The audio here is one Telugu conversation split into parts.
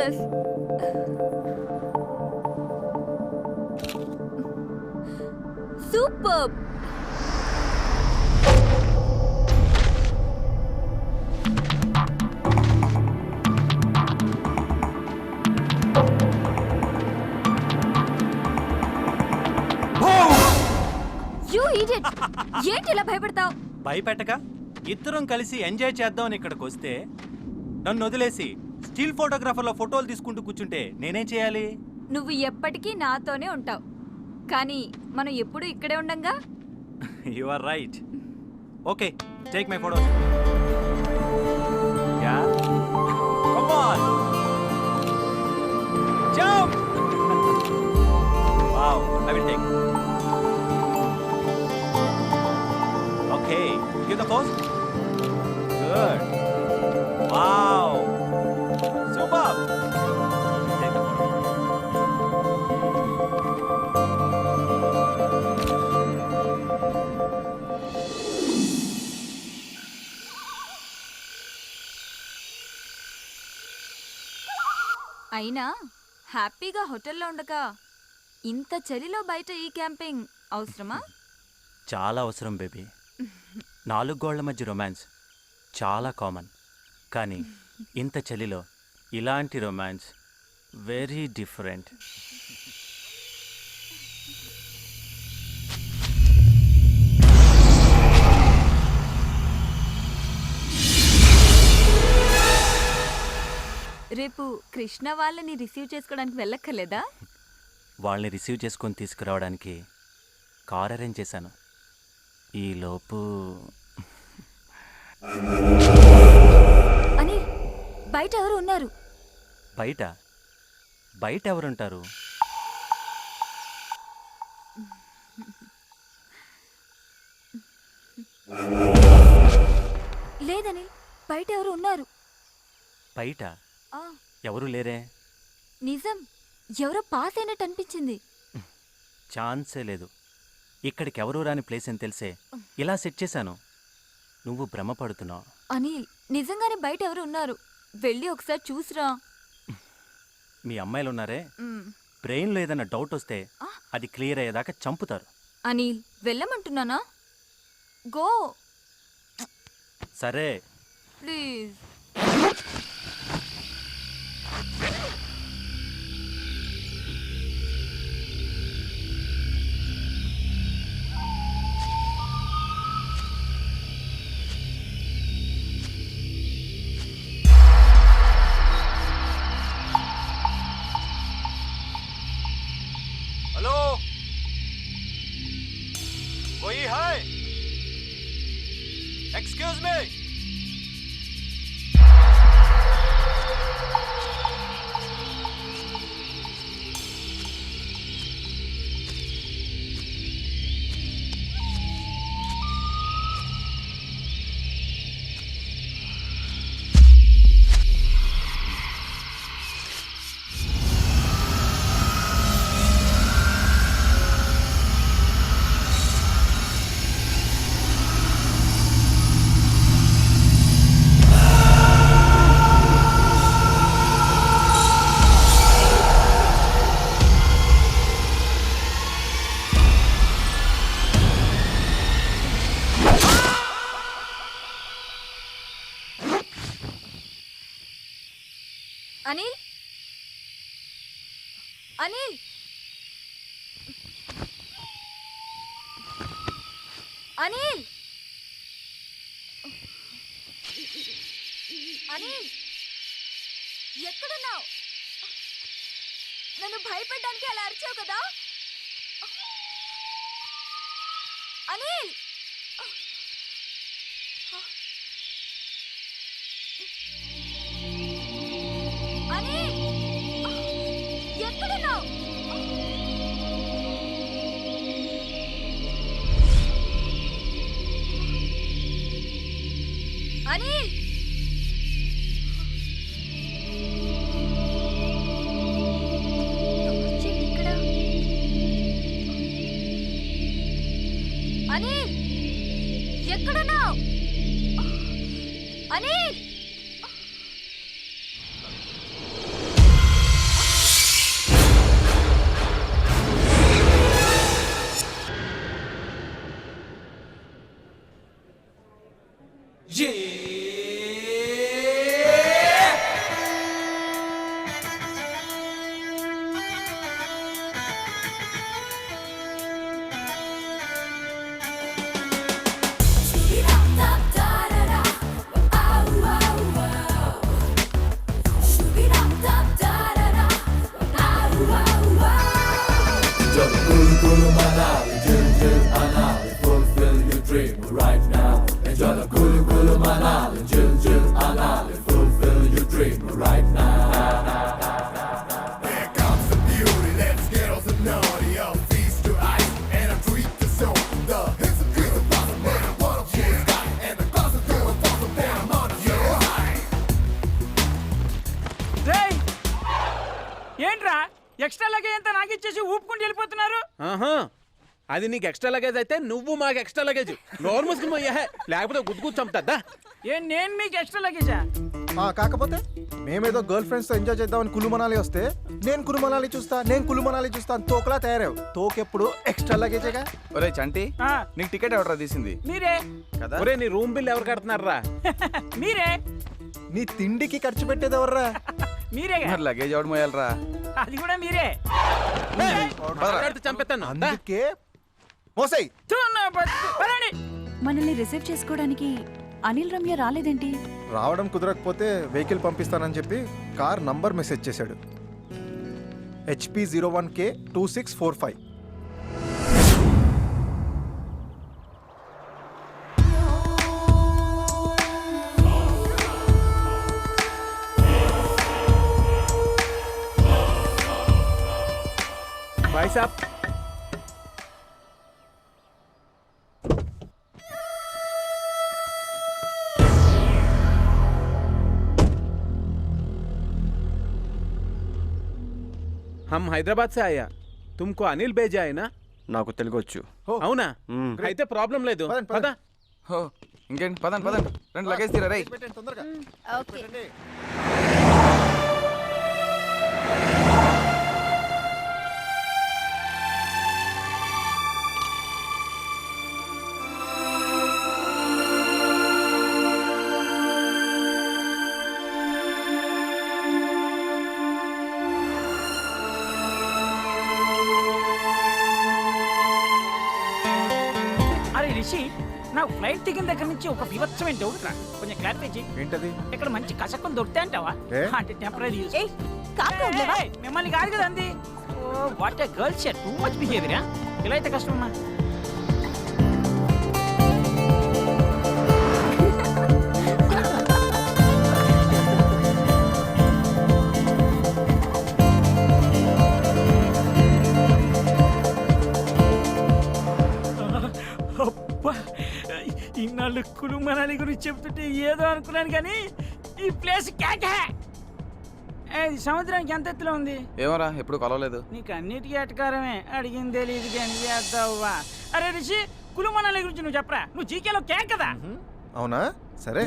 దిస్. సూపర్. ఏంటి ఇలా భయపడతావు? భయపెట్టక ఇద్దరం కలిసి ఎంజాయ్ చేద్దామని ఇక్కడికి వస్తే నన్ను వదిలేసి స్టిల్ ఫోటోగ్రాఫర్లో ఫోటోలు తీసుకుంటూ కూర్చుంటే నేనేం చేయాలి? నువ్వు ఎప్పటికీ నాతోనే ఉంటావు, కానీ మనం ఎప్పుడు ఇక్కడే ఉండంగా. You are right. Okay, take my photos. Yeah, come on, jump. Wow, I will take. Okay, give the pose. Good. Wow. Superb. Take the photo. అయినా హ్యాపీగా హోటల్లో ఉండగా ఇంత చలిలో బయట ఈ క్యాంపింగ్ అవసరమా? చాలా అవసరం బేబీ. 4 గోళ్ల మధ్య రొమాన్స్ చాలా కామన్, కానీ ఇంత చలిలో ఇలాంటి రొమాన్స్ వెరీ డిఫరెంట్. రేపు కృష్ణ వాళ్ళని రిసీవ్ చేసుకోవడానికి వెళ్ళక్కర్లేదా? వాళ్ళని రిసీవ్ చేసుకొని తీసుకురావడానికి కార్ అరేంజ్ చేశాను. ఈలోపు అని బయట ఎవరు ఉన్నారు? బయట బయట ఎవరుంటారు? లేదని బయట ఎవరు ఉన్నారు. బయట ఎవరు లేరే. నిజం, ఎవరో పాస్ అయినట్టు అనిపించింది. ఛాన్సే లేదు. ఇక్కడికి ఎవరు రాని ప్లేస్ అని తెలిసే ఇలా సెట్ చేశాను. నువ్వు భ్రమపడుతున్నావు. అనిల్, నిజంగానే బయట ఎవరు ఉన్నారు, వెళ్ళి ఒకసారి చూసిరా. మీ అమ్మాయిలు ఉన్నారే, బ్రెయిన్లో ఏదైనా డౌట్ వస్తే అది క్లియర్ అయ్యేదాకా చంపుతారు. అనిల్, వెళ్ళమంటున్నానా? గో. సరే ప్లీజ్. हेलो, कोई है? Excuse me. అనిల్, అనిల్, అనిల్, అనిల్, ఎక్కడున్నావు? నన్ను భయపెట్టడానికి అలా అరిచావు కదా అనిల్. అనిల్, ఎక్కడున్నావు? అనిల్, ఇక్కడ. అనిల్, ఎక్కడున్నావు? అనిల్, రేయ్! ఏంట్రా ఎక్స్ట్రా లగేజ్ అంతా నాకు ఇచ్చేసి ఊపుకుంటూ వెళ్ళిపోతున్నారు. ఆహా అది నీకు ఎక్స్ట్రా లగేజ్ అయితే నువ్వు మాకు ఎక్స్ట్రా లగేజ్ నోరు మూసుకుని పోయా లేకపోతే గుద్దుకు చంపుతా నేను మీకు ఎక్స్ట్రా లగేజా? కాకపోతే మేమేదో గర్ల్ ఫ్రెండ్స్ తో ఎంజాయ్ చేద్దామని కులు మనాలి వస్తే నేను కులు మనాలి చూస్తా అని తోకలా తయారావు. తోకెప్పుడు ఎక్స్ట్రా లగేజేగా. ఒరే చంటి ఆ, నీకు టికెట్ ఎవడరా తీసింది మీరే కదా? ఒరే నీ రూమ్ బిల్ ఎవరు కడుతున్నారా మీరే నీ తిండికి ఖర్చు పెట్టేది ఎవర్రా? మీరేగా. మరి లగేజ్ ఎవడు మోయాలరా? అది కూడా మీరే. మాట్లాడితే చంపేస్తాను అందుకే మోసై థు, నా బతుకు. పదండి. మనల్ని రిసీవ్ చేసుకోవడానికి అనిల్ రమ్య రాలేదేంటి? రావడం కుదరకపోతే వెహికల్ పంపిస్తానని చెప్పి కార్ నంబర్ మెసేజ్ చేశాడు. HP 01K 2645. भाई साहब हम हैदराबाद से आया तुमको अनिल भेजा है ना? నాకు తెలుగు వచ్చు. అవునా మ్మ్. అయితే ప్రాబ్లం లేదు పదండి, పద పదండి. హో ఇంకేంటి పదండి పదండి రెండు లగేజ్ తీరా రేయ్. పెట్టండి తొందరగా. పెట్టండి. అరే రిషి, నాకు ఫ్లైట్ దిగిన దగ్గర నుంచి ఒక వివత్సమైన డౌట్ రా. కొంచెం క్లారిఫై చేయి. ఏంటది? ఇక్కడ మంచి కసక్కం దొరుకుతాయి అంటావా? ఏ? అంటే టెంపరీ యూస్. ఏయ్, కామ్గా ఉండలేవా? మిమ్మల్ని కాదు కదా అంది. Oh what a girl share too much బిహేవియరా. ఇలా అయితే కష్టమమ్మా. అబ్బా, ఇన్నాళ్ళు కులు మనాలి గురించి చెప్తుంటే ఏదో అనుకున్నాను కానీ ఈ ప్లేస్ క్యాకే. ఇది సముద్రానికి ఎంత ఎత్తులో ఉంది? ఏమోరా ఎప్పుడు కలవలేదు. నీకు అన్నిటికీ అటకారమే. అడిగింది తెలియదు కానీ చేద్దావువా. అరే రిషి, కులు మనాలి గురించి నువ్వు చెప్పరా. నువ్వు జీకేలో క్యాక్ కదా. అవునా? సరే.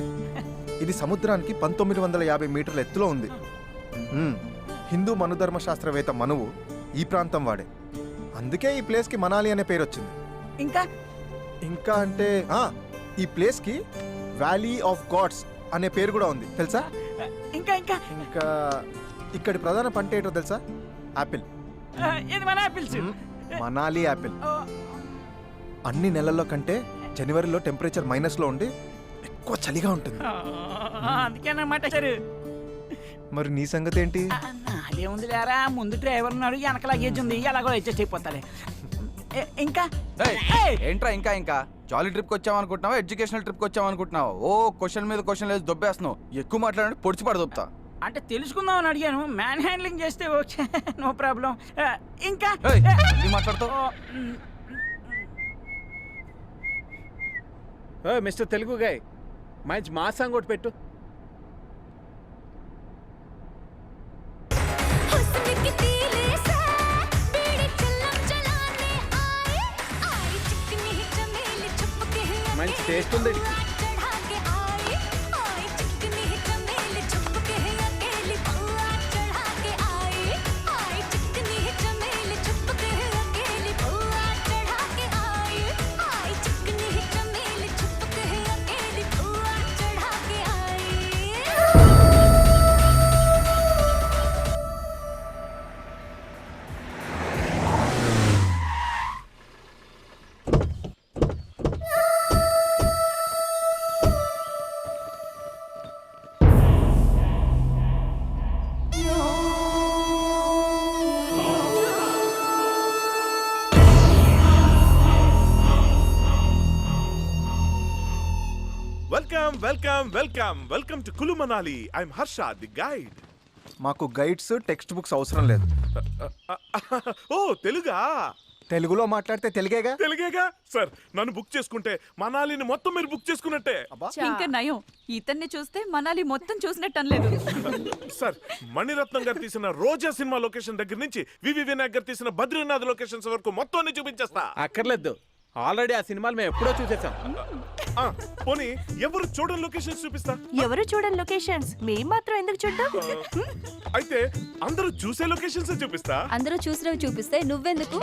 ఇది సముద్రానికి 1950 మీటర్ల ఎత్తులో ఉంది. హిందూ మనుధర్మ శాస్త్రవేత్త మనువు ఈ ప్రాంతం వాడే. అందుకే ఈ ప్లేస్కి మనాలి అనే పేరు వచ్చింది. ఇంకా ఇంకా అంటే ఈ ప్లేస్కి వ్యాలీ ఆఫ్ గాడ్స్ అనే పేరు కూడా ఉంది తెలుసా? ఇంకా ఇంకా ఇంకా ఇక్కడి ప్రధాన పంట ఏంటో తెలుసా? యాపిల్. ఇది మన ఆపిల్స్. మనాలి యాపిల్. అన్ని నెలల్లో కంటే జనవరిలో టెంపరేచర్ మైనస్లో ఉండి ఎక్కువ చలిగా ఉంటుంది. అందుకేనమాట సరే. మరి నీ సంగతి ఏంటి? అదేముంది లేరా, ముందు డ్రైవర్ ఉన్నాడు, వెనక లగేజ్ ఉంది, ఎలాగో అడ్జస్ట్ అయిపోతాలే. ఇంకా ఏయ్, ఏంట్రా ఇంకా ఇంకా జాలీ ట్రిప్కి వచ్చామనుకుంటున్నావా ఎడ్యుకేషనల్ ట్రిప్కి వచ్చామనుకుంటున్నావా? ఓ క్వశ్చన్ మీద క్వశ్చన్ లేదు దొబ్బేస్తున్నావు. ఎక్కువ మాట్లాడండి పొడిచి పడదొబ్బుతా. అంటే తెలుసుకుందాం అని అడిగాను. మ్యాన్ హ్యాండ్లింగ్ చేస్తే ఓకే, నో ప్రాబ్లం. ఇంకా ఏయ్, ఏం మాట్లాడుతావు? మిస్టర్ తెలుగు గాయ్ మంచి మా సాంగ్ ఒకటి పెట్టు. మంచి టేస్ట్ ఉంది. Welcome to Kullu Manali. I'm Harsha, the guide. మాకు గైడ్స్ టెక్స్ట్ బుక్స్ అవసరం లేదు. ఓ తెలుగా? తెలుగులో మాట్లాడితే తెలుగేగా. తెలుగేగా సార్. నన్ను బుక్ చేసుకుంటే మనాలిని మొత్తం మీరు బుక్ చేసుకున్నట్టే. ఇంకా నయం, ఇతన్ని చూస్తే మనాలి మొత్తం చూసినట్టు అనలేదు. సార్, మణిరత్నం గారు తీసిన రోజా సినిమా లొకేషన్ దగ్గర నుంచి వివి వినాయక్ గారు తీసిన బద్రీనాథ్ లొకేషన్స్ వరకు మొత్తం అన్ని చూపించేస్తా. అక్కర్లేదు, ఆల్రెడీ ఆ సినిమాలు మేము ఎప్పుడో చూసేసాం. పోనీ ఎవరు చూడని లొకేషన్స్ చూపిస్తా. ఎవరు చూడని లొకేషన్స్ మేము మాత్రం ఎందుకు చూద్దాం? అయితే అందరూ చూసే లొకేషన్స్ చూపిస్తా. అందరూ చూసినవి చూపిస్తే నువ్వెందుకు?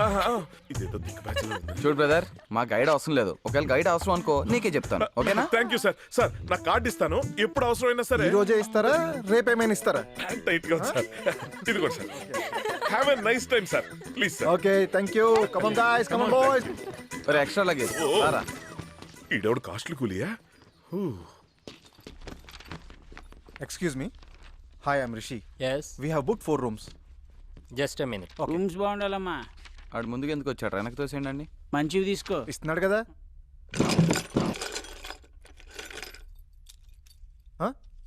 ఇదేదో దిక్కుబాచిలో ఉంది. చూడు బ్రదర్, మా గైడ్ అవసరం లేదు. ఒకవేళ గైడ్ అవసరం అనుకో నీకే చెప్తాను, ఓకేనా? Thank you sir. సార్, నా కార్డు ఇస్తాను, ఎప్పుడు అవసరమైనా సరే. ఈ రోజే ఇస్తారా, రేపేమైనా ఇస్తారా? టైట్ గా ఉంది సార్. ఇదిగో sir. Have a nice time sir. Please sir. Okay, thank you. Come on guys, come on boys. మరి ఎక్స్ట్రా లగేజ్ రారా. ఈడెవడు కాస్ట్లీ కూలియా? Excuse me. Hi, I'm Rishi. Yes, we have book 4 rooms. just a minute. Rooms బాగుండాలమ్మా. ఆడు ముందుకు ఎందుకు వచ్చాడు? వెనక్కి తోసేయండి. మంచివి తీసుకో. ఇస్తున్నాడు కదా.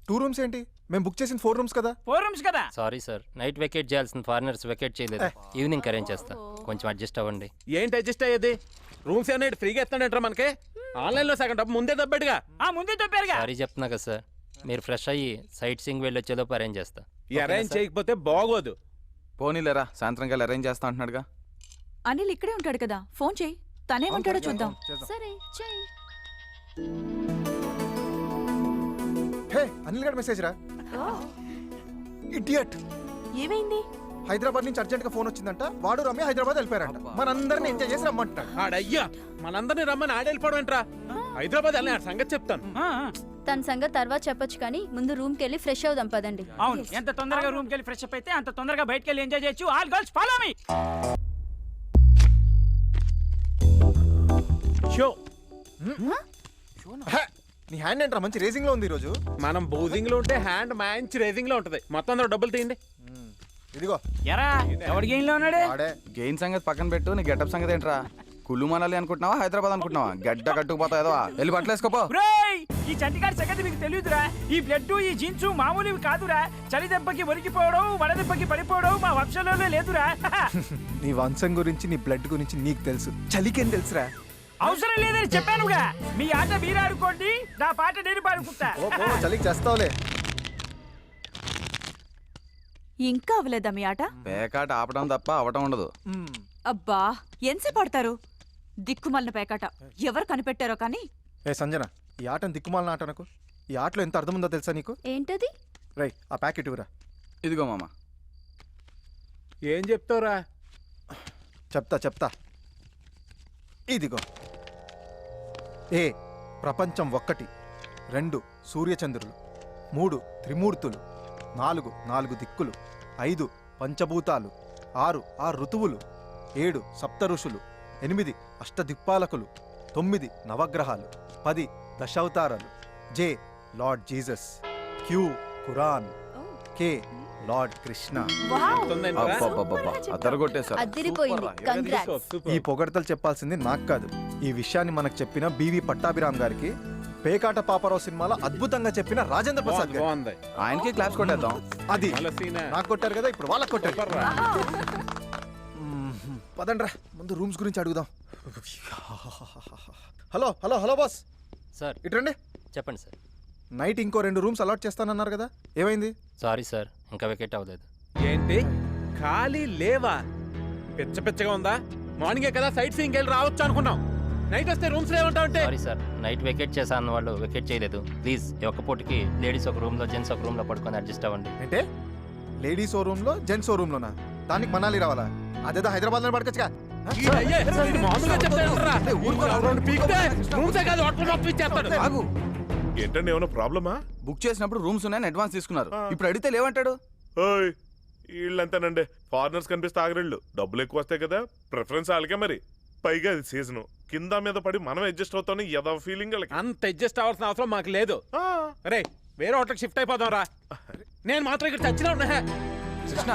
2 rooms ఏంటి? మేము బుక్ చేసిన 4 rooms కదా. 4 రూమ్స్ కదా. Sorry sir, నైట్ వెకేట్ చేయాల్సిన ఫారినర్స్ వెకేట్ చేయలేదు. ఈవినింగ్ అరేంజ్ చేస్తా, కొంచెం అడ్జస్ట్ అవ్వండి. ఏంటి అడ్జస్ట్ అయ్యేది? రూమ్స్ ఏమన్నా ఫ్రీగా ఇస్తాడంటారా మనకి? ఆన్లైన్లో సగం డబ్బు ముందే దబ్బేడుగా. ముందే చెప్పారుగా. సారీ చెప్తున్నా కదా సార్, మీరు ఫ్రెష్ అయ్యి సైట్ సీయింగ్ వెళ్ళి వచ్చేలోపు అరేంజ్ చేస్తా. ఈ అరేంజ్ చేయకపోతే బాగోదు. పోనీలేరా, సాయంత్రం కల్లా అరేంజ్ చేస్తా అంటున్నాడుగా. అనిల్ ఇక్కడే ఉంటాడు కదా, ఫోన్ చేయి, తనేమంటాడో చూద్దాం. సరే చెయ్యి. హే, అనిల్ గారి మెసేజ్ రా. ఇడియట్. ఏమైంది? హైదరాబాద్ నుంచి అర్జెంట్ గా ఫోన్ వచ్చిందంట. వాడు రమ్య హైదరాబాద్ వెళ్ళిపోయారంట. మనందరిని ఎంజాయ్ చేసి రమ్మంటాడు. ఆడయ్యా, మనందరినీ రమ్మని ఆడెళ్ళిపోవడం ఏంట్రా? హైదరాబాద్ వెళ్ళిన సంగతి చెప్తాను. తన సంగతి తర్వాత చెప్పొచ్చు కానీ ముందు రూమ్కి వెళ్ళి ఫ్రెష్ అవుదాం పదండి. అవును, ఎంత తొందరగా రూమ్కి వెళ్ళి ఫ్రెష్ అప్ అయితే అంత తొందరగా బయటకి వెళ్ళి ఎంజాయ్ చేయొచ్చు. All girls follow me. Show. Hey, నీ హ్యాండ్ ఏంట్రా మంచి రేసింగ్ లో ఉంది ఈ రోజు. మనం బౌజింగ్ లో ఉంటే హ్యాండ్ మంచి రేసింగ్ లో ఉంటది. మొత్తం అందరూ డబ్బులు తీయండి. ఇదిగో. ఎరా, ఎవడి గేమ్ లో ఉన్నాడు? వాడే. గెయిన్ సంగతి పక్కన పెట్టు, నీ గెటప్ సంగతి ఏంట్రా? కుల్లు మనాలి అనుకుంటున్నావా, హైదరాబాద్ అనుకుంటున్నావా? గడ్డ కట్టుకుపోతా ఏదో వెళ్ళి బట్టలు వేసుకోపో. బ్రేయ్, ఈ చంటిగాడి సంగతి మీకు తెలియదురా. ఈ బ్లడ్, ఈ జీన్స్ మామూలువి కాదురా. చలి దెబ్బకి ఒరికిపోవడం, వడ దెబ్బకి పడిపోవడం మా వంశంలోనే లేదురా. నీ వంశం గురించి, నీ బ్లడ్ గురించి నీకు తెలుసు. చలికేం తెలుసురా? అవసరం లేదని చెప్పానుగా. మీ ఆట మీరు ఆడుకోండి, నా పాట నేను పాడుకుంటా. ఓ చలికి చేస్తావులే. ఇంకా అవ్వలేదా మీ ఆట? పేకాట ఆపడం తప్ప అవటం ఉండదు. అబ్బా, ఎంతసేపు ఆడతారు? దిక్కుమల్లిన పేకాట ఎవరు కనిపెట్టారో కానీ. ఏ సంజన, ఈ ఆటను దిక్కుమాలిన ఆట నాకు. ఈ ఆటలో ఎంత అర్థం ఉందో తెలుసా నీకు? ఏంటది? రై, ఆ ప్యాకెట్ ఇవ్వరా. ఇదిగో మామ. ఏం చెప్తావురా? చెప్తా. ఇదిగో. ఏ ప్రపంచం 1, 2 సూర్యచంద్రులు, 3 త్రిమూర్తులు, 4 దిక్కులు, 5 పంచభూతాలు, 6 ఋతువులు, 7 సప్త ఋషులు, 8 అష్టదిక్పాలకులు, 9 నవగ్రహాలు, 10 దశావతారాలు, జే లార్డ్ జీసస్, క్యూ ఖురాన్, కే లార్డ్ కృష్ణ. అబ్బబ్బబ్బబ్బా, అదరగొట్టేశారు. అదిరిపోయింది. కంగ్రాట్స్. ఈ పొగడతలు చెప్పాల్సింది నాకు కాదు. ఈ విషయాన్ని మనకు చెప్పిన బివి పట్టాభిరామ్ గారికి, పేకాట పాపరావు సినిమాలో అద్భుతంగా చెప్పిన రాజేంద్ర ప్రసాద్ గారు. బాగుంది. ఆయనకి క్లాప్స్ కొట్టేద్దాం. అది మళ్ళా సీనే. నాకు కొట్టారు కదా, ఇప్పుడు వాళ్ళకి కొట్టారు. పదండ్రా, ముందు రూమ్స్ గురించి అడుగుదాం. హలో బాస్, సార్ ఇట్రండి. చెప్పండి సార్. నైట్ ఇంకో 2 రూమ్స్ అలాట్ చేస్తానన్నారు కదా, ఏమైంది? సారీ సార్, ఇంకా వెకేట్ అవ్వలేదు. ఏంటి ఖాళీ లేవా? పిచ్చగా ఉందా? మార్నింగే కదా సైట్ సీయింగ్ వెళ్ళి రావచ్చు అనుకున్నాం. నైట్ వస్తే రూమ్స్ లేవంటావు అంటే? సారీ సార్, నైట్ వెకేట్ చేసా అన్న వాళ్ళు వెకేట్ చేయలేదు. ప్లీజ్ ఈ ఒక్క పూటకి లేడీస్ ఒక రూమ్ లో, జెంట్స్ ఒక రూమ్ లో పడుకొని అడ్జస్ట్ అవ్వండి. అంటే లేడీస్ ఓ రూమ్ లో, జెంట్స్ ఓ రూమ్ లోనా? దానికి మనాలి రావాలా? అదేదో హైదరాబాద్ లో పడకొచ్చుగా. అయ్యే, వీడు మామూలుగా చెప్తాడంటరా. రెండు పీకితే రూమ్సే కాదు, హోటల్ మొత్తం ఇచ్చేస్తాడు. ఆగు. ఏంటండి, ఏమైనా ప్రాబ్లమా? బుక్ చేసినప్పుడు రూమ్స్ ఉన్నాయని అడ్వాన్స్ తీసుకున్నారు. ఇప్పుడు అడిగితే లేవంటాడు. ఓయ్, వీళ్ళంతేనండి. ఫారినర్స్ కనిపిస్తే ఆగరిళ్ళు. డబ్బులు ఎక్కువ వస్తాయి కదా, ప్రిఫరెన్స్ వాళ్ళకే. మరి పైగా అది సీజన్, కింద మీద పడి మనం అడ్జస్ట్ అవుతాం. ఏదో ఫీలింగ్ వాళ్ళకి. అంత అడ్జస్ట్ అవ్వాల్సిన అవసరం మాకు లేదు. అరే, వేరే హోటల్కి షిఫ్ట్ అయిపోదాం రా. నేను మాత్రం ఇక్కడ చచ్చినా ఉన్నా. కృష్ణ,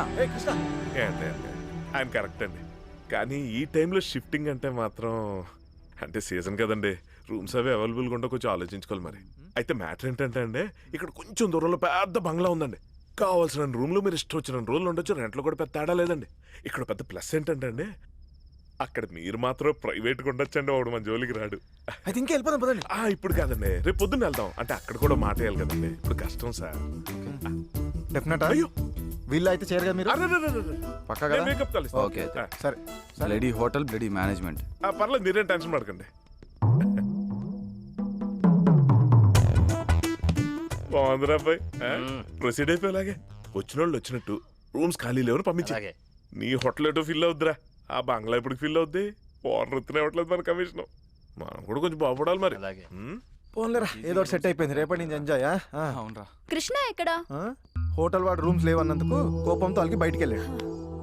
ఏంటి ఆయన కరెక్ట్ అండి, కానీ ఈ టైంలో షిఫ్టింగ్ అంటే మాత్రం, అంటే సీజన్ కదండి, రూమ్స్ అవి అవైలబుల్గా ఉంటే కొంచెం ఆలోచించుకోవాలి మరి. అయితే మ్యాటర్ ఏంటంటే అండి, ఇక్కడ కొంచెం దూరంలో పెద్ద బంగ్లా ఉందండి. కావాల్సిన రూమ్లో మీరు ఇష్టం వచ్చిన రోజులు ఉండొచ్చు. రెంట్లో కూడా పెద్ద తేడా లేదండి. ఇక్కడ పెద్ద ప్లస్ ఏంటంటే అండి, అక్కడ మీరు మాత్రం ప్రైవేట్గా ఉండొచ్చండి. వాడు మన జోలికి రాడు. అయితే ఇంకా వెళ్ళిపోదాం పదండి. ఇప్పుడు కాదండి, రేపు పొద్దున్న వెళ్దాం. అంటే అక్కడ కూడా మాట వేయాలి కదండి, ఇప్పుడు కష్టం సార్. డెఫినెట్. అయ్యో వీళ్ళు అయితే చేయరు కదా మీరు? పక్కా కదా? మేకప్ కలిసి ఓకే సరే సరే. Bloody hotel bloody management. పర్లేదు, మీరేం టెన్షన్ పడకండి. బాగుందిరా అబ్బాయి, ప్రొసీడ్ అయిపోయేలాగే. వచ్చిన వాళ్ళు వచ్చినట్టు రూమ్స్ ఖాళీ లేవని పంపించా. అలాగే. నీ హోటల్ ఎటో ఫిల్ అవుద్దిరా, ఆ బంగ్లా ఇప్పుడు ఫిల్ అవుద్ది. ఓనర్ ఎత్తునే ఇవ్వట్లేదు మన కమిషన్. మనం కూడా కొంచెం బాగుపడాలి మరి. అలాగే. పోన్లేరా, ఏదో ఒకటి సెట్ అయిపోయింది. రేపటి నుంచి ఎంజాయ్. అవునరా. కృష్ణ ఎక్కడా? హోటల్ వాడు రూమ్స్ లేవన్నందుకు కోపంతో వాళ్ళకి బయటికి వెళ్ళాడు.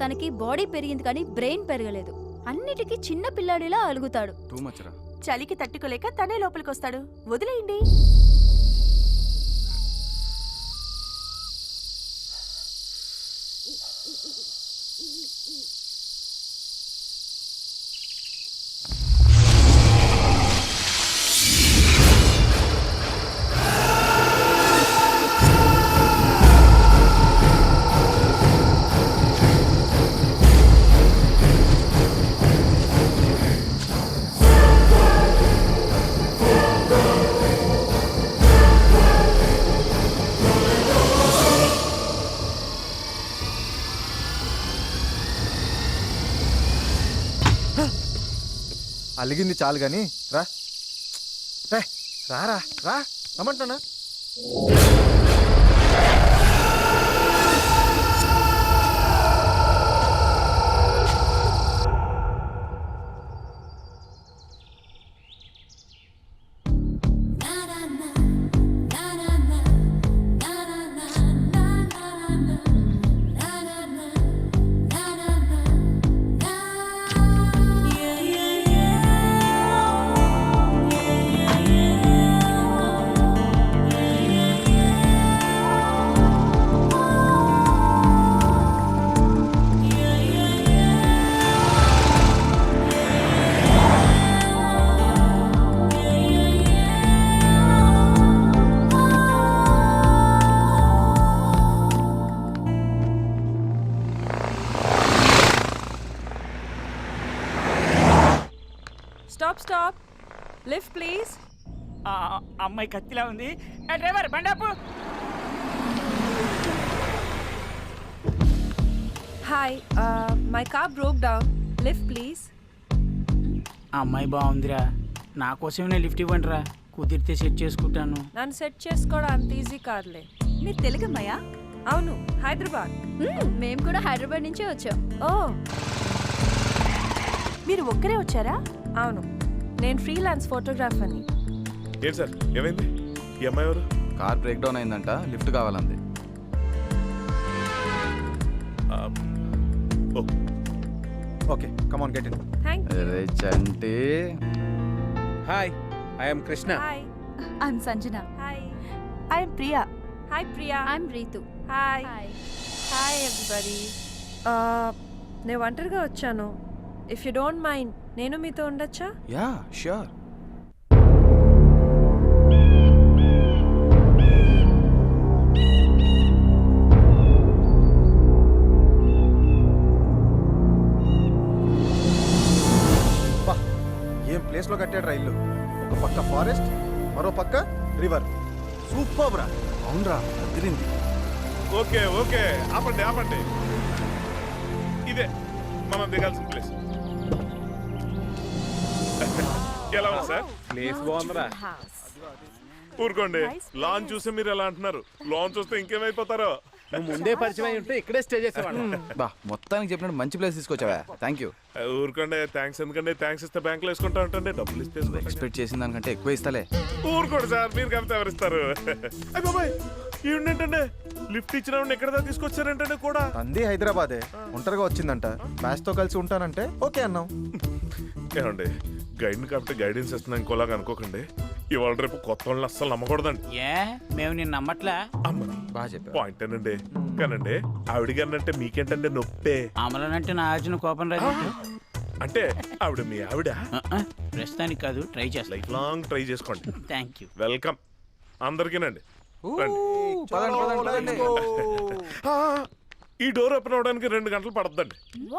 తనకి బాడీ పెరిగింది కానీ బ్రెయిన్ పెరగలేదు. అన్నిటికీ చిన్న పిల్లాడిలా అలుగుతాడు. టూ మచ్ రా. చలికి తట్టుకోలేక తనే లోపలికి వస్తాడు. వదిలేయండి. అలిగింది చాలు కానీ రా రే, రారా రా రమ్మంటున్నా. స్టాప్. Lift please. అమ్మాయి కత్తిలా ఉంది. డ్రైవర్ బండాపు. Hi, my car broke down. Lift please. అమ్మాయి బాగుందిరా, నా కోసమే లిఫ్ట్ ఇవ్వండిరా. కుదిరితే సెట్ చేసుకుంటాను. నన్ను సెట్ చేసుకోవడం అంత ఈజీ కాదులే. మీరు తెలుగమ్మాయా? అవును, హైదరాబాద్. మేము కూడా హైదరాబాద్ నుంచే వచ్చాం. ఓ, మీరు ఒక్కరే వచ్చారా? అవును, నేను ఫ్రీలాన్స్ ఫోటోగ్రాఫర్ని. ఏంటి సార్, ఏమైంది? ఈ అమ్మాయి ఎవరు? కార్ బ్రేక్ డౌన్ అయిందంట, లిఫ్ట్ కావాలంది. Okay, come on, get in. Thank you. అరే Chanti. Hi, I'm Krishna. Hi. I'm Sanjana. Hi. I'm Priya. Hi Priya. I'm Ritu. Hi. Hi everybody. నేను ఒంటరిగా వచ్చాను. ఇఫ్ యూ డోంట్ మైండ్, నేను మీతో ఉండొచ్చా? Yeah sure. ఏం ప్లేస్లో కట్టాడు రా ఇల్లు. ఒక పక్క ఫారెస్ట్, మరో పక్క రివర్. సూపర్ రా. అవునరా, అదిరింది. ఓకే ఓకే, ఆపండి. ఇదే మనం దిగాల్సిన ప్లేస్. ఎలా ఉంది సార్? ప్లేస్ బాగుందిరా. ఊరుకోండి, లాన్ చూసి మీరు ఎలా అంటున్నారు? లాన్ చూస్తే ఇంకేమైపోతారో. నువ్వు ముందే పరిచయం అయి ఉంటే ఇక్కడే స్టే చేసేవాడు. బా, మొత్తానికి చెప్పినట్టు మంచి ప్లేస్ తీసుకొచ్చావా. Thank you. ఊరుకోండి, థ్యాంక్స్ ఎందుకండి? థ్యాంక్స్ ఇస్తే బ్యాంకులో వేసుకుంటా ఉంటండి, డబ్బులు ఇస్తే ఎక్స్పెక్ట్ చేసిన దానికంటే ఎక్కువ ఇస్తాలే. ఊరుకోండి సార్, మీరు కలిపితే ఎవరిస్తారు? అయ్య బాబాయ్, ఏంటంటే లిఫ్ట్ ఇచ్చిన ఎక్కడ దాకా తీసుకొచ్చారంటే కూడా అంది హైదరాబాదే. ఒంటరిగా వచ్చిందంట, బ్యాచ్ తో కలిసి ఉంటానంటే ఓకే అన్నాం. ఏమండి, గైడ్ కాబట్టి గైడెన్స్ ఇస్తున్నా ఇంకోలాగా అనుకోకండి. ఇవాళ రేపు కొత్త వాళ్ళని అస్సలు నమ్మకూడదండి. ఏ మేము నిన్ను నమ్మట్లా? అమ్మని బాగా చెప్పా. పాయింట్ ఏనండి. కానండి ఆవిడ గారినంటే మీకేంటంటే నొప్పే. అమలనంటే నా అర్జున కోపం రాదు. అంటే ఆవిడ మీ ఆవిడ? ప్రస్తుతానికి కాదు, ట్రై చేస్తా. లైఫ్ లాంగ్ ట్రై చేసుకోండి. Thank you. వెల్కమ్. అందరికీనండి ఊ, రండి. పదండి, పదండి, పదండి. ఆ, ఈ డోర్ ఓపెన్ అవడానికి 2 గంటలు పడుతుందండి.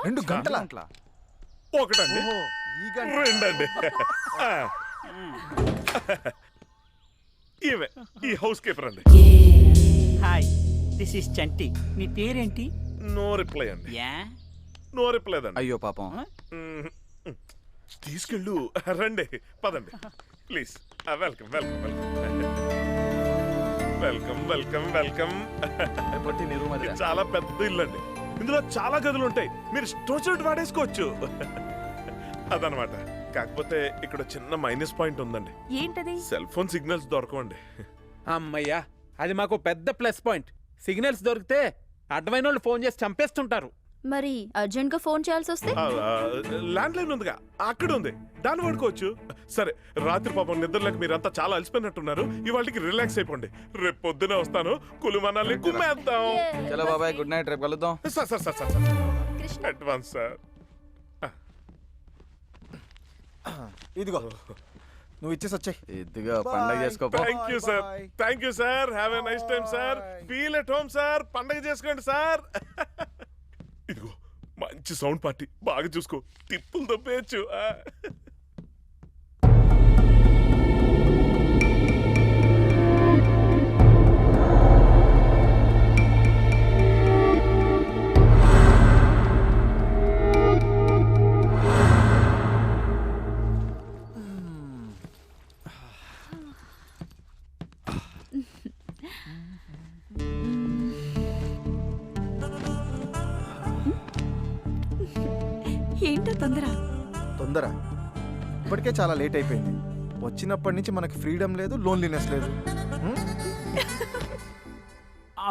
2 గంటల అట్లా. ఒకటండి ఈ గంట రెండండి ఆ. ఈమె ఈ హౌస్ కీపర్ అండి. హాయ్ దిస్ ఇస్ చంటి నీ పేరేంటి? నో రిప్లై అండి. యా నో రిప్లై అండి. అయ్యో పాపం. తీసుకెళ్ళు రండి పదండి please. Welcome welcome welcome welcome welcome welcome. పొట్టి నీ రూమ్ ఇది అదిరా. చాలా పెద్ద ఇల్లు అండి. ఇందులో చాలా గదులు ఉంటాయి. మీరు స్టోచర్ట్ వాడేసుకోవచ్చు. అదనమాట. కాకపోతే ఇక్కడ చిన్న మైనస్ పాయింట్ ఉందండి. ఏంటది? సెల్ ఫోన్ సిగ్నల్స్ దొరకవండి. అమ్మయ్యా, అది మాకు పెద్ద ప్లస్ పాయింట్. సిగ్నల్స్ దొరికితే అడ్వైన వాళ్ళు ఫోన్ చేసి చంపేస్తుంటారు. మరి అర్జెంట్ గా ఫోన్ చేయాల్సి వస్తే ల్యాండ్ లైన్ ఉందిగా, అక్కడ ఉంది, దాన్ని వాడుకోవచ్చు. సరే, రాత్రి పాపం నిద్రలేక మీరంతా చాలా అలసిపోయినట్టున్నారు. ఇవాళకి రిలాక్స్ అయిపోండి. రేపు పొద్దునే వస్తాను, కులుమనాలి కుమ్మేద్దాం. చలో బాబాయ్, గుడ్ నైట్, రేపు కలుద్దాం. Sir advance sir. ఇదిగో నువ్వు ఇచ్చేసి వచ్చాయి. ఇదిగా పండగ చేసుకోపో. Thank you sir, thank you sir. Have a nice time sir. Feel at home sir. పండగ చేసుకోండి సార్. ఇదిగో మంచి సౌండ్ పార్టీ, బాగా చూసుకో, టిప్పులు దొబ్బేయచ్చు. ఏంటో తొందర? తొందర ఇప్పటికే చాలా లేట్ అయిపోయింది. వచ్చినప్పటి నుంచి మనకి ఫ్రీడమ్ లేదు, లోన్లీనెస్ లేదు. హ్మ్?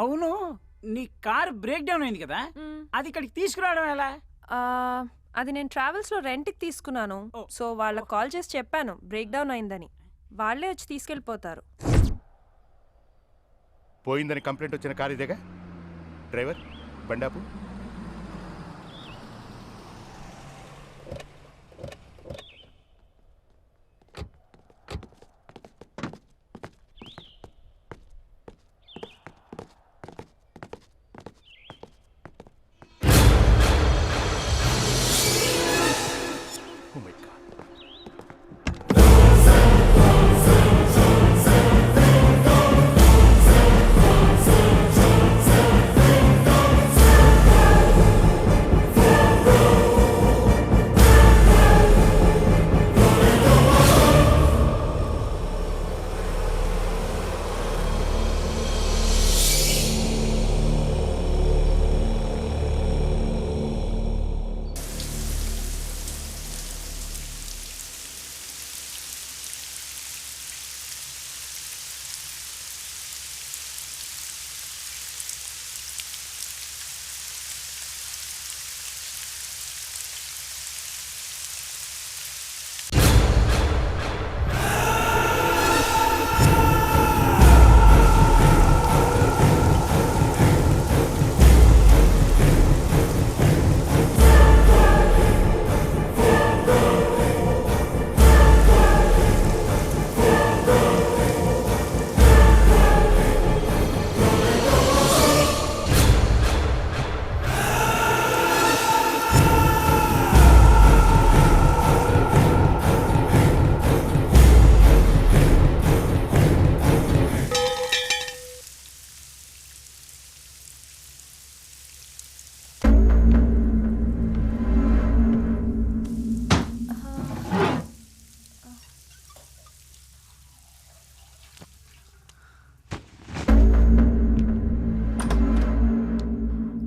అవును, నీ కార్ బ్రేక్ డౌన్ అయింది కదా, అది ఇక్కడికి తీసుకురావడం ఎలా? అది నేను ట్రావెల్స్లో రెంట్కి తీసుకున్నాను. ఓ. సో వాళ్ళకి కాల్ చేసి చెప్పాను బ్రేక్ డౌన్ అయిందని. వాళ్ళే వచ్చి తీసుకెళ్ళిపోతారు. పోయిందని కంప్లైంట్ వచ్చిన కారు ఇదేగా. డ్రైవర్ బండాపు. Oh my God.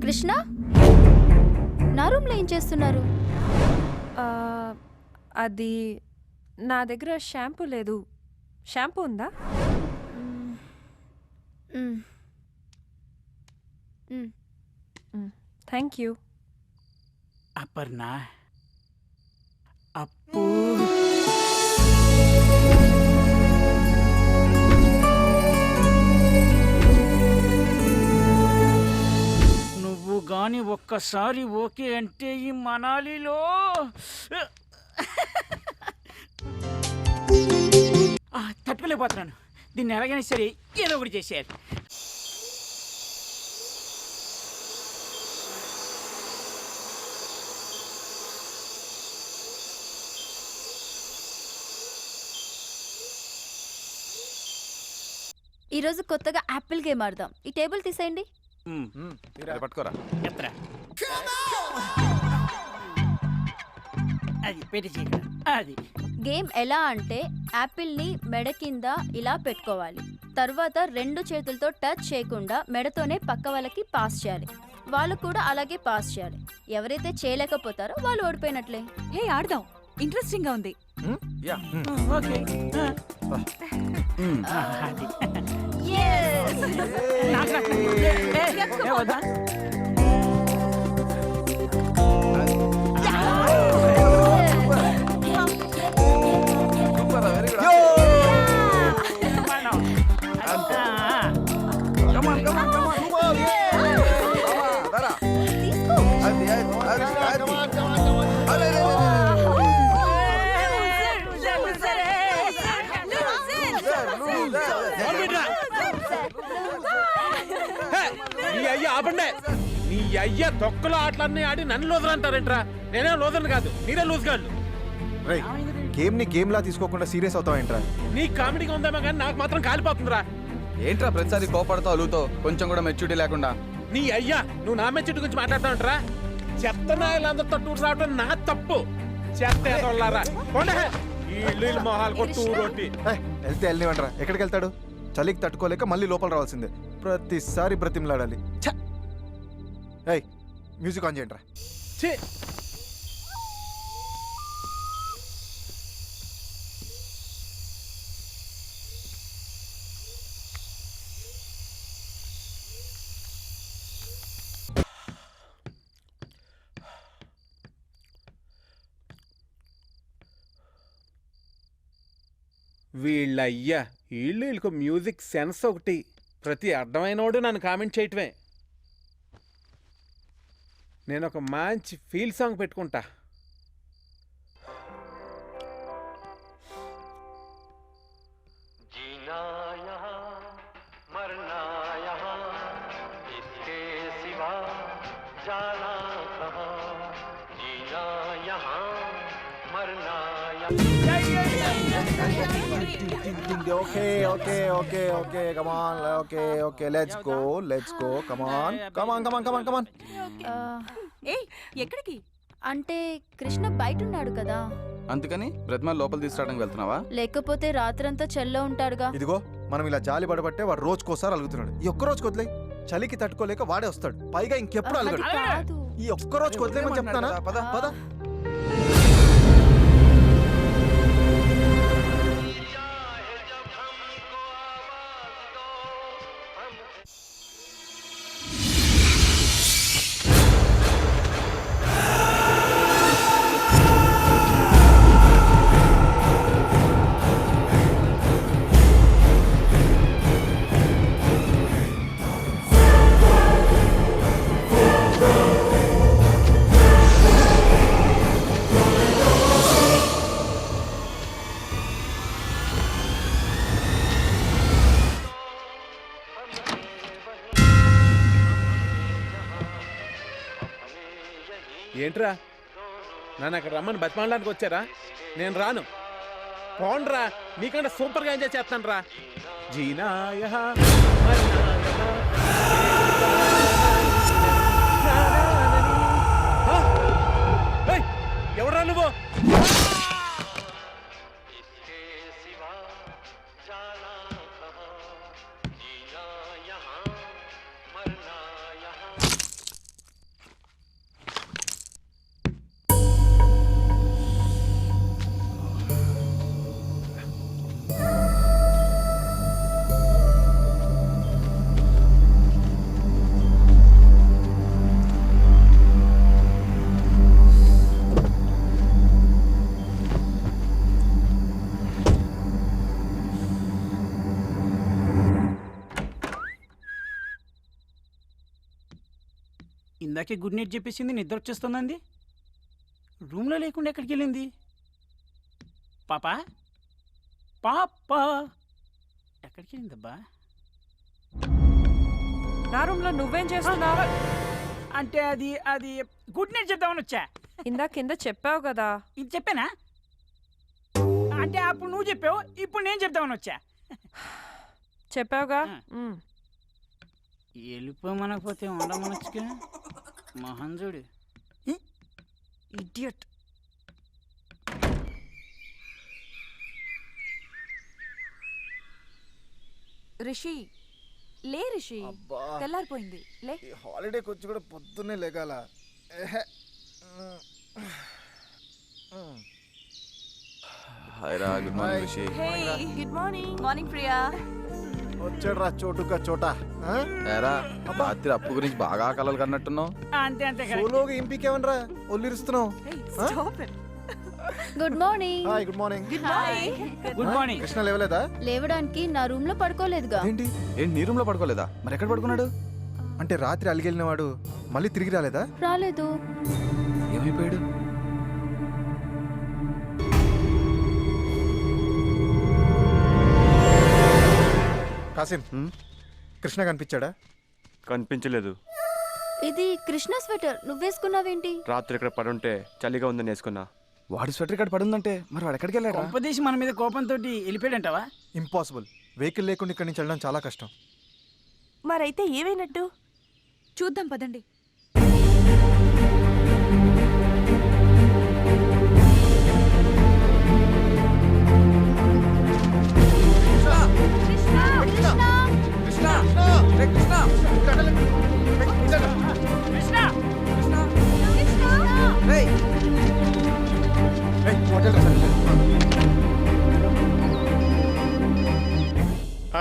కృష్ణ, నా రూమ్ లో ఏం చేస్తున్నారు? అది నా దగ్గర షాంపూ లేదు. షాంపూ ఉందా? Thank you. అపర్ణ, అప్పు, నువ్వు గాని ఒక్కసారి ఓకే అంటే ఈ మనాలిలో తట్టుకోలేకపోతున్నాను. దీన్ని ఎలాగైనా సరే ఏదో ఒకటి చేసేయాలి. ఈరోజు కొత్తగా యాపిల్ గేమ్ ఆడదాం. ఈ టేబుల్ తీసేయండి. అది పట్టుకోరా. ఎత్తరా. అది పెట్టి చీకటి. అది గేమ్ ఎలా అంటే యాపిల్ని మెడ కింద ఇలా పెట్టుకోవాలి. తర్వాత 2 చేతులతో టచ్ చేయకుండా మెడతోనే పక్క వాళ్ళకి పాస్ చేయాలి. వాళ్ళు కూడా అలాగే పాస్ చేయాలి. ఎవరైతే చేయలేకపోతారో వాళ్ళు ఓడిపోయినట్లే. హే ఆడదాం, ఇంట్రెస్టింగ్ గా ఉంది. యా. ఓకే. అది నాకు రా. వద్దా? Super, very good. నీ అయ్య ఆపండే. నీ అయ్య తొక్కలో ఆటలన్నీ ఆడి నన్ను లూజర్ అంటారేంట్రా? నేనే లూజర్ని కాదు, మీరే లూజ్ గాళ్ళు. రై గేమ్ ని గేమ్ లా తీసుకోకుండా సీరియస్ అవుతావేంట్రా? నీ కామెడీగా ఉందేమో కానీ నాకు మాత్రం కాలిపోతుందిరా. ఏంట్రా ప్రతిసారి కోపడతావు అలుగుతో, కొంచెం కూడా మెచ్యూరిటీ లేకుండా? నీ అయ్యా నువ్వు నా మెచ్యూరిటీ గురించి మాట్లాడతావంటరా? చెత్త నాయలందరితో టూర్స్ రావడం నా తప్పు. చెత్త ఏదోళ్ళారా ఈ ఇల్లు మొహాలు కొట్టు ఊరొట్టి. వెళ్తే వెళ్ళనివ్వండిరా. ఎక్కడికి వెళ్తాడు? చలికి తట్టుకోలేక మళ్ళీ లోపల రావాల్సిందే. ప్రతిసారి బ్రతిమలాడాలి. ఏయ్ మ్యూజిక్ ఆన్ చేయండి రా. ఛీ! వీళ్ళయ్యా వీళ్ళకు మ్యూజిక్ సెన్స్ ఒకటి. ప్రతి అర్థమైనోడు నన్ను కామెంట్ చేయటమే. నేను ఒక మంచి ఫీల్ సాంగ్ పెట్టుకుంటా. Okay okay okay okay come on. Okay okay let's go come on come on come on come on come on. ఏయ్ ఎక్కడికి? అంటే కృష్ణ బయట ఉన్నాడు కదా, అందుకని బ్రతిమాల లోపల తీసుకురావడానికి వెళ్తున్నావా? లేకపోతే రాత్రంతా చెల్లో ఉంటాడుగా. ఇదిగో మనం ఇలా జాలి పడబట్టే వాడు రోజుకోసారి అలుగుతున్నాడు. ఈ ఒక్క రోజు వదిలే. చలికి తట్టుకోలేక వాడే వస్తాడు. పైగా ఇంకెప్పుడు అది అలగడు. కాదు. ఈ ఒక్క రోజు వదిలేమని చెప్తానా? పద. పద. ఏంట్రా నన్ను అక్కడ రమ్మని బతిమాలడానికి వచ్చారా? నేను రాను. పోండ్రా, నీకంటే సూపర్గా ఎంజాయ్ చేస్తాను రా. జీనాయ ఎవడ్రా నువ్వు? ఇందాకే గుడ్ నైట్ చెప్పేసింది, నిద్ర వచ్చేస్తుందండి. రూమ్లో లేకుండా ఎక్కడికి వెళ్ళింది? పాపా పాపా ఎక్కడికి వెళ్ళిందబ్బా? నా రూమ్లో నువ్వేం చేస్తున్నావు? అంటే అది అది గుడ్ నైట్ చెప్దామని వచ్చా. ఇందా కింద చెప్పావు కదా. ఇది చెప్పానా? అంటే అప్పుడు నువ్వు చెప్పావు, ఇప్పుడు నేను చెప్దామని వచ్చా. చెప్పావుగా. వెళ్ళిపోమనకపోతే ఉండమనొచ్చుగా. మహంజుడు ఇడియట్. రిషి లే రిషి, తెల్లారిపోయింది లే. హాలిడేకి వచ్చి కూడా పొద్దున్నే లేగాల. హాయ్ రా, good morning Rishi. Good morning. Morning Priya. వచ్చాడు రా చోటుగా చోట. ఏరా, రాత్రి అప్పు గురించి బాగా కలలు కన్నట్టున్నావు. అంతే అంతే కదా. సోలోగా ఇంపికేమనరా ఒల్లిరుస్తున్నావు. Good morning. Hi good morning. Good morning. Krishna లేవలేదా? లేవడానికి నా రూమ్ లో పడుకోలేదుగా. ఏంటి ఏంటి నీ రూమ్ లో పడుకోలేదా? మరి ఎక్కడ పడుకున్నాడు? అంటే రాత్రి అలిగెళ్ళిన వాడు మళ్ళీ తిరిగి రాలేదా? రాలేదు. ఏమైపోయాడు? కాసిం, కృష్ణ కనిపించాడా? కనిపించలేదు. ఇది కృష్ణ స్వెటర్ నువ్వేసుకున్నావేంటి? రాత్రి ఇక్కడ పడుంటే చలిగా ఉందని వేసుకున్నా. వాడి స్వెటర్ ఇక్కడ పడుందంటే మరి వాడు ఎక్కడికి వెళ్ళాడు? ఉపదేశం మన మీద కోపంతో వెళ్ళిపోయాడంటావా? ఇంపాసిబుల్. వెహికల్ లేకుండా ఇక్కడి నుంచి వెళ్ళడం చాలా కష్టం. మరైతే ఏమైనట్టు చూద్దాం పదండి.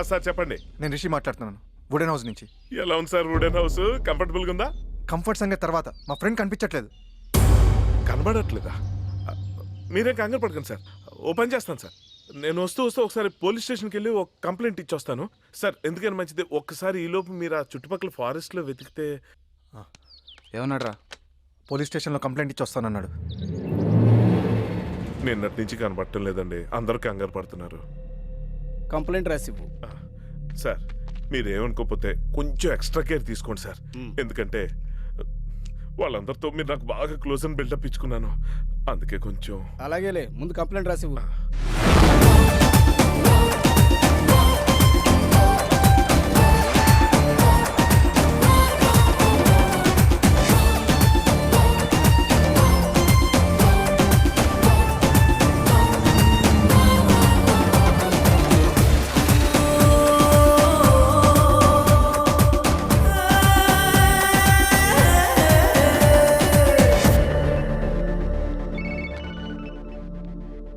సార్ చెప్పండి. నేను రిషి మాట్లాడుతున్నాను, వుడెన్ హౌస్ నుంచి. ఎలా ఉంది సార్ వుడెన్ హౌస్? కంఫర్టబుల్గా ఉందా? కంఫర్ట్ సంగతి తర్వాత, మా ఫ్రెండ్ కనిపించట్లేదు. కనబడట్లేదా? మీరేం కంగారు పడకండి సార్, ఓ పని చేస్తాను సార్. నేను వస్తూ ఒకసారి పోలీస్ స్టేషన్కి వెళ్ళి ఒక కంప్లైంట్ ఇచ్చొస్తాను సార్. ఎందుకని మంచిది, ఒక్కసారి ఈలోపు మీరు ఆ చుట్టుపక్కల ఫారెస్ట్లో వెతికితే. ఏమన్నాడు రా? పోలీస్ స్టేషన్లో కంప్లైంట్ ఇచ్చి వస్తానన్నాడు. నిన్నటి నుంచి కనబడటం లేదండి, అందరూ కంగారు పడుతున్నారు. కంప్లైంట్ రాసివ్వు. సార్ మీరేమనుకోకపోతే కొంచెం ఎక్స్ట్రా కేర్ తీసుకోండి సార్. ఎందుకంటే వాళ్ళందరితో మీరు నాకు బాగా క్లోజ్ అని బిల్డప్ ఇచ్చుకున్నాను, అందుకే కొంచెం. అలాగేలే, ముందు కంప్లైంట్ రాసివ్వు.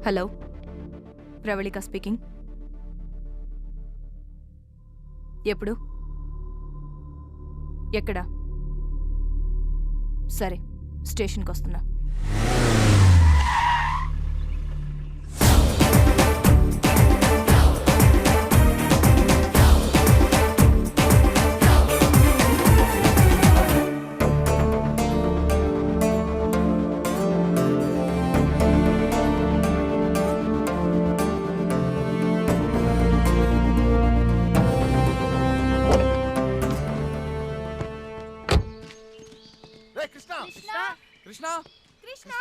Hello, Pravalika speaking. ఎప్పుడు? ఎక్కడ? సరే, స్టేషన్కి వస్తున్నా. కృష్ణ కృష్ణ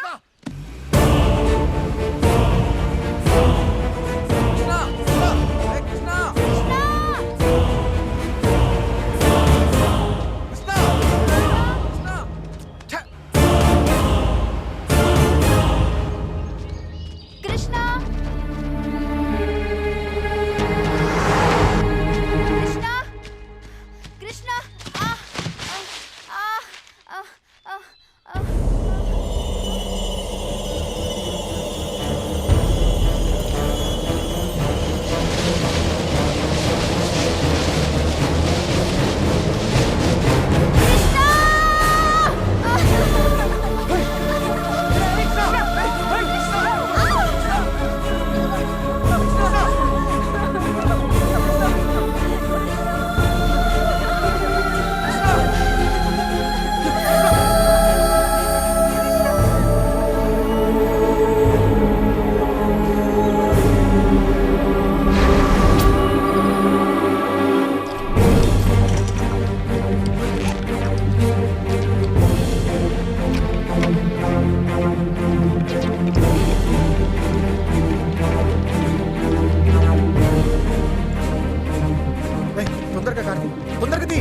కార్తీ తొందరగా తీ.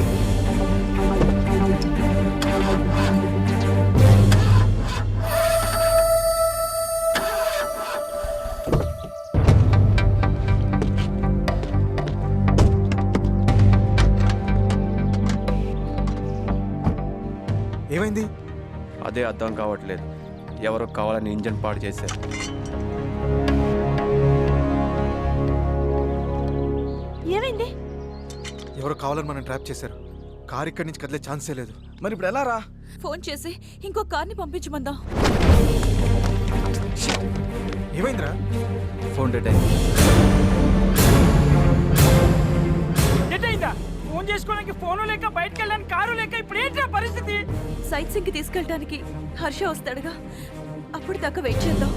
ఏమైంది? అదే అర్థం కావట్లేదు. ఎవరో కావాలని ఇంజన్ పాడు చేశారు. ఏమైంది? ఎవరో కావాలని మనం ట్రాప్ చేశారు. కార్ ఇక్కడి నుంచి కదిలే ఛాన్సే లేదు. మరి ఇప్పుడు ఎలా రా? ఫోన్ చేసి ఇంకో కార్ని పంపించమందాం. ఏమైందిరా? ఫోన్ డెడ్ అయింది. డెడ్ అయిందా? ఫోన్ చేసుకోవడానికి ఫోను లేక బయటకు వెళ్ళడానికి కారు లేక ఇప్పుడు ఏంటి పరిస్థితి? సైట్ సింగ్ కి తీసుకెళ్ళడానికి హర్ష వస్తాడుగా, అప్పుడు దాకా వెయిట్ చేద్దాం.